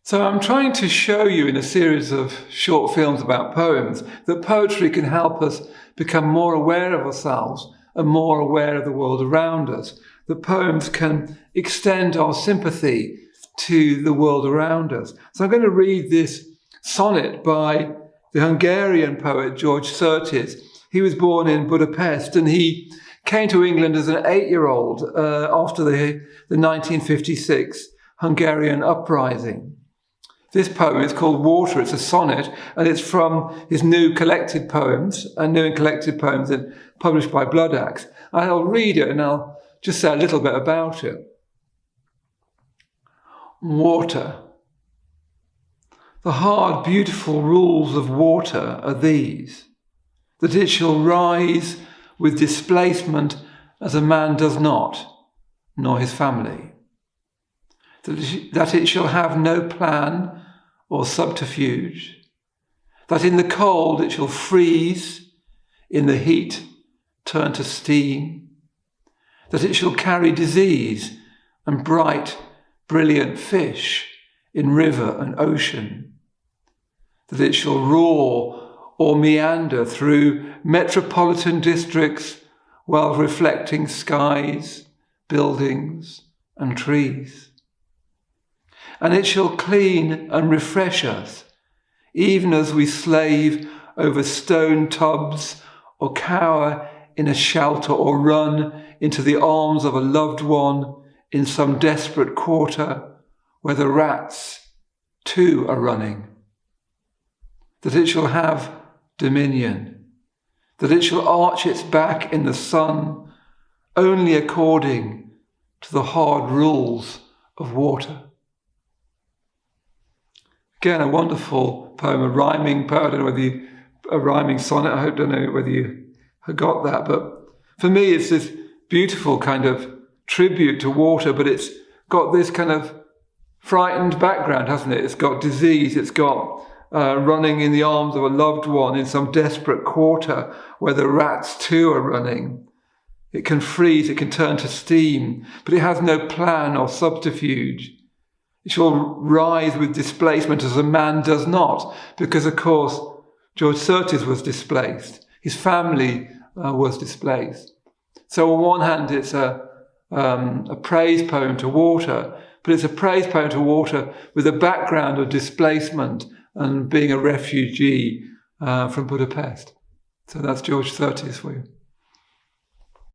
So I'm trying to show you in a series of short films about poems that poetry can help us become more aware of ourselves and more aware of the world around us. That poems can extend our sympathy to the world around us. So I'm going to read this sonnet by the Hungarian poet George Szirtes. He was born in Budapest and he came to England as an 8-year-old after the 1956 Hungarian uprising. This poem is called Water. It's a sonnet, and it's from his new collected poems, published by Bloodaxe. I'll read it and I'll just say a little bit about it. Water. The hard, beautiful rules of water are these: that it shall rise with displacement as a man does not, nor his family. That it shall have no plan or subterfuge, that in the cold it shall freeze, in the heat turn to steam, that it shall carry disease and bright, brilliant fish in river and ocean, that it shall roar or meander through metropolitan districts while reflecting skies, buildings and trees. And it shall clean and refresh us, even as we slave over stone tubs or cower in a shelter or run into the arms of a loved one in some desperate quarter where the rats too are running. That it shall have dominion, that it shall arch its back in the sun only according to the hard rules of water. Again, a wonderful poem, a rhyming poem. I don't know whether a rhyming sonnet. I don't know whether you got that. But for me, it's this beautiful kind of tribute to water, but it's got this kind of frightened background, hasn't it? It's got disease. It's got running in the arms of a loved one in some desperate quarter where the rats too are running. It can freeze. It can turn to steam, but it has no plan or subterfuge. It shall rise with displacement as a man does not, because, of course, George Szirtes was displaced. His family was displaced. So on one hand, it's a praise poem to water, but it's a praise poem to water with a background of displacement and being a refugee from Budapest. So that's George Szirtes for you.